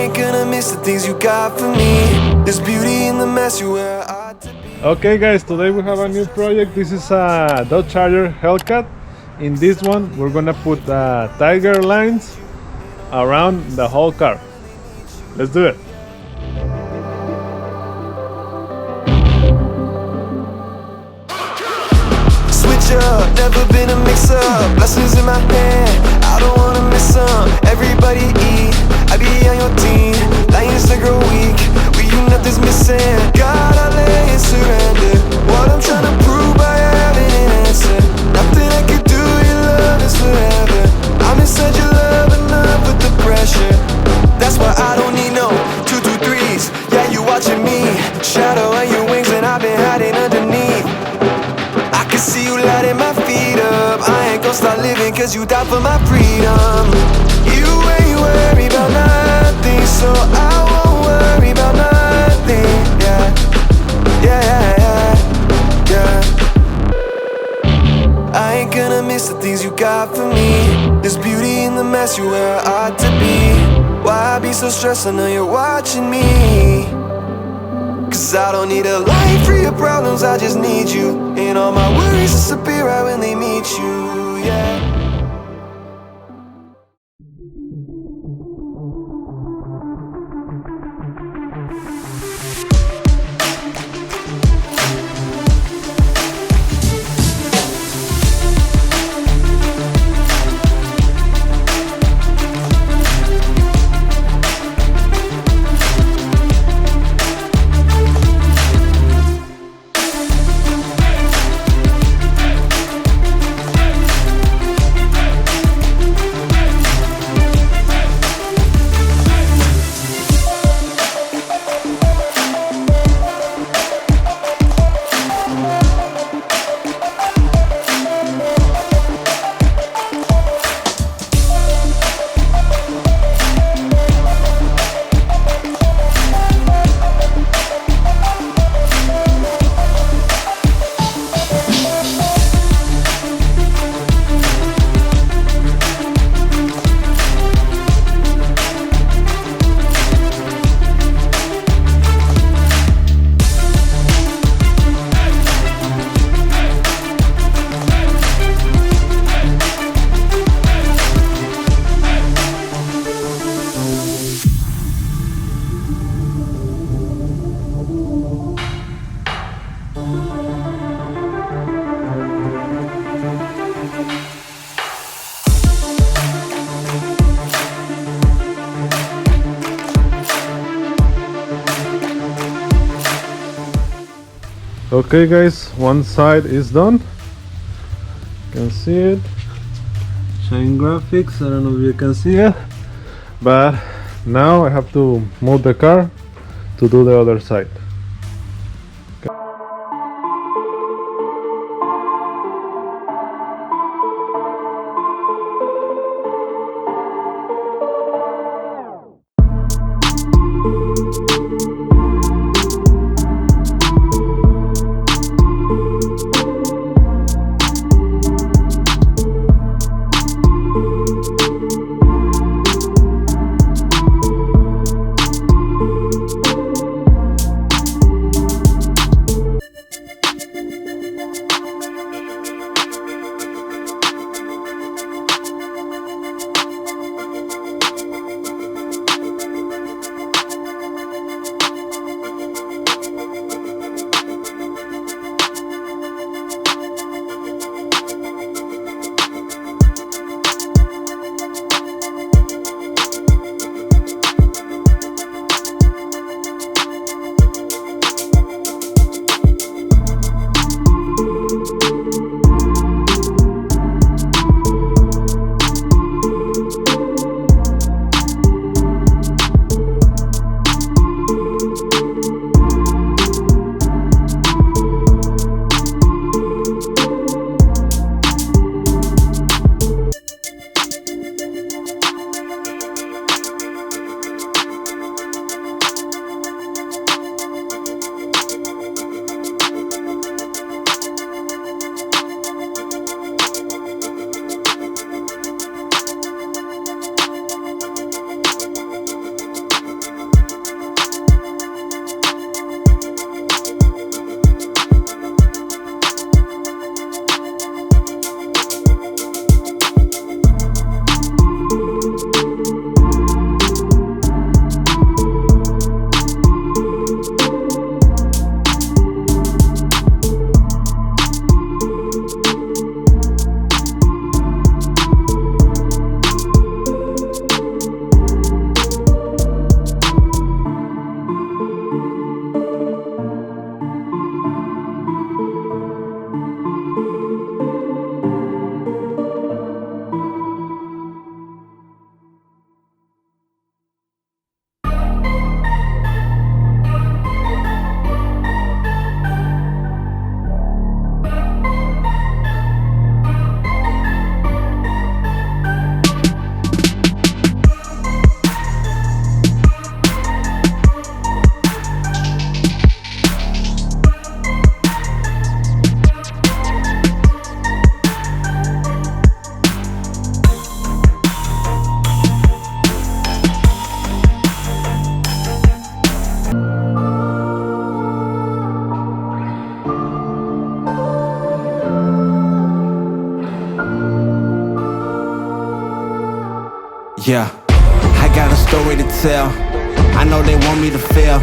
ain't gonna miss the things you got for me. There's beauty in the mess you wear. Okay guys, today we have a new project. This is a Dodge Charger Hellcat. In this one we're gonna put tiger lines around the whole car. Let's do it. Switch up, never been a mix-up. Lessons in my hand, I don't wanna miss some. Everybody eat, I be on your team. Lions that grow weak, we you nothing's missing. God, I lay and surrender. What I'm trying to prove by having an answer. Nothing I can do, your love is forever. I'm inside your love enough with the pressure. That's why I don't need no 223s. Yeah, you watching me, shadow on your wings, and I've been hiding underneath. I can see you lighting my feet up. I ain't gon' start living cause you died for my freedom. You ain't worried about nothing, so I won't worry about nothing. Yeah, yeah, yeah, yeah. I ain't gonna miss the things you got for me. There's beauty in the mess, you where I ought to be. Why I be so stressed, I know you're watching me. Cause I don't need a life free of problems, I just need you. And all my worries disappear right when they meet you, yeah. Okay guys, one side is done. You can see it. Shine graphics, I don't know if you can see it. But now I have to move the car to do the other side. Yeah, I got a story to tell. I know they want me to fail.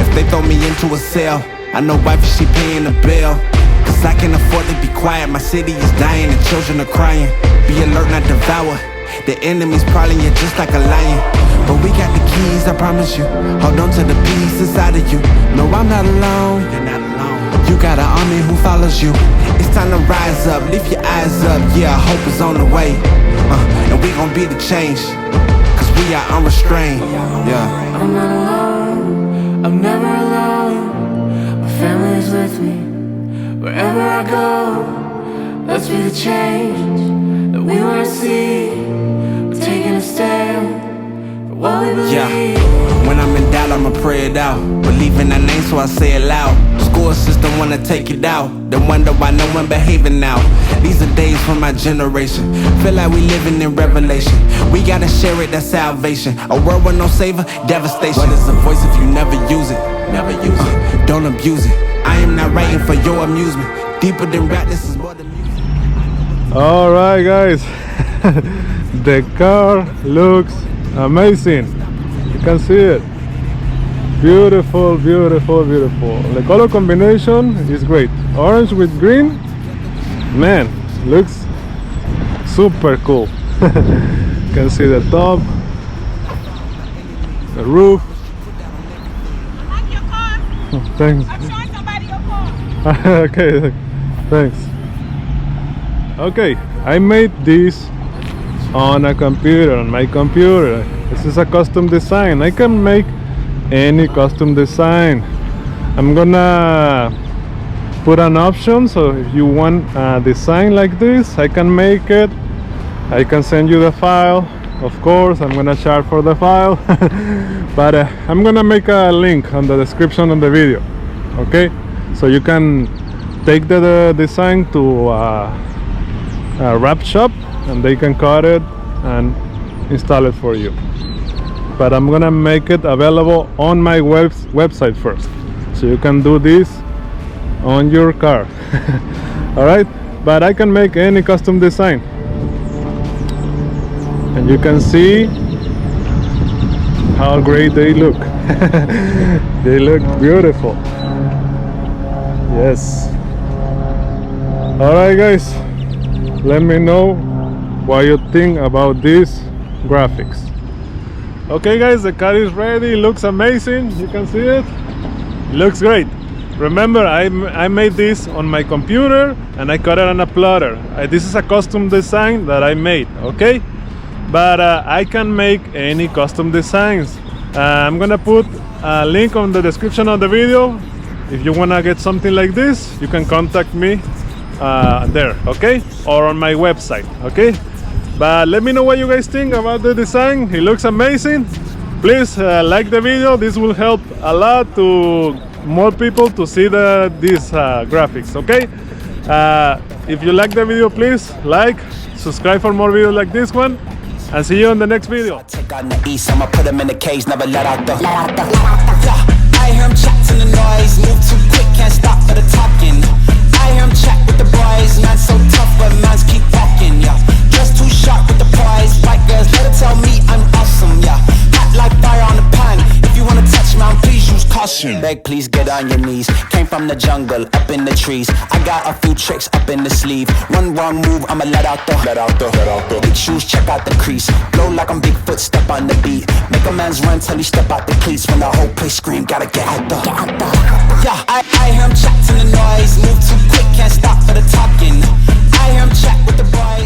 If they throw me into a cell, I know wifey, she paying the bill. Cause I can afford to be quiet. My city is dying and children are crying. Be alert, not devour. The enemy's prowling you just like a lion. But we got the keys, I promise you. Hold on to the peace inside of you. No, I'm not alone. You're not alone. You got an army who follows you. It's time to rise up, lift your eyes up. Yeah, hope is on the way. And we gon' be the change. Cause we are unrestrained. Yeah. I'm not alone, I'm never alone. My family is with me, wherever I go. Let's be the change that we wanna see. We're taking a stand for what we believe. Yeah, when I'm in doubt, I'ma pray it out. Believe in that name, so I say it loud. School system wanna take it out. Then wonder why no one behaving now. These are days for my generation. Feel like we living in revelation. We gotta share it, that's salvation. A world with no savior, devastation. What is a voice if you never use it? Never use it. Don't abuse it. I am not writing for your amusement. Deeper than rap, this is more than music. All right, guys. The car looks amazing. You can see it. Beautiful, beautiful, beautiful. The color combination is great. Orange with green, man, looks super cool. You can see the top, the roof. I like your car. Thanks. I'm showing somebody your car. Okay, thanks. Okay, I made this on a computer, on my computer. This is a custom design. I can make any custom design. I'm gonna put an option, so if you want a design like this, I can make it. I can send you the file. Of course, I'm gonna charge for the file. But I'm gonna make a link on the description of the video. Okay, so you can take the design to a wrap shop and they can cut it and install it for you. But I'm gonna make it available on my website first, so you can do this on your car. All right, but I can make any custom design, and you can see how great they look. They look beautiful. Yes. All right, guys, let me know what you think about these graphics. Okay, guys, the car is ready. It looks amazing. You can see it. It looks great. Remember, I made this on my computer and I cut it on a plotter. This is a custom design that I made, okay? But I can make any custom designs. I'm gonna put a link on the description of the video. If you wanna get something like this, you can contact me there, okay? Or on my website, okay? But let me know what you guys think about the design. It looks amazing. Please like the video. This will help a lot to more people to see these graphics, okay? If you like the video, please like, subscribe for more videos like this one, and see you in the next video. Take on the east, I'ma put him in the cage, never let out the. I hear him chat in the noise, move too quick, can't stop for the talking. I hear him chat with the boys, man so tough, but mans keep walking, yeah. Just too sharp with the prize, white girls, let her tell me I'm awesome, yeah. Hot like fire on the pan, if you wanna touch me, please use caution. Beg, please get on your knees, came from the jungle, up in the trees. I got a few tricks up in the sleeve. One wrong move, I'ma let out the. Big shoes, check out the crease. Blow like I'm Bigfoot, step on the beat. Make a man's run till he step out the cleats. When the whole place scream, gotta get out the. Yeah, I hear him chat in the noise, move too quick, can't stop for the talking. I hear him chat with the boys.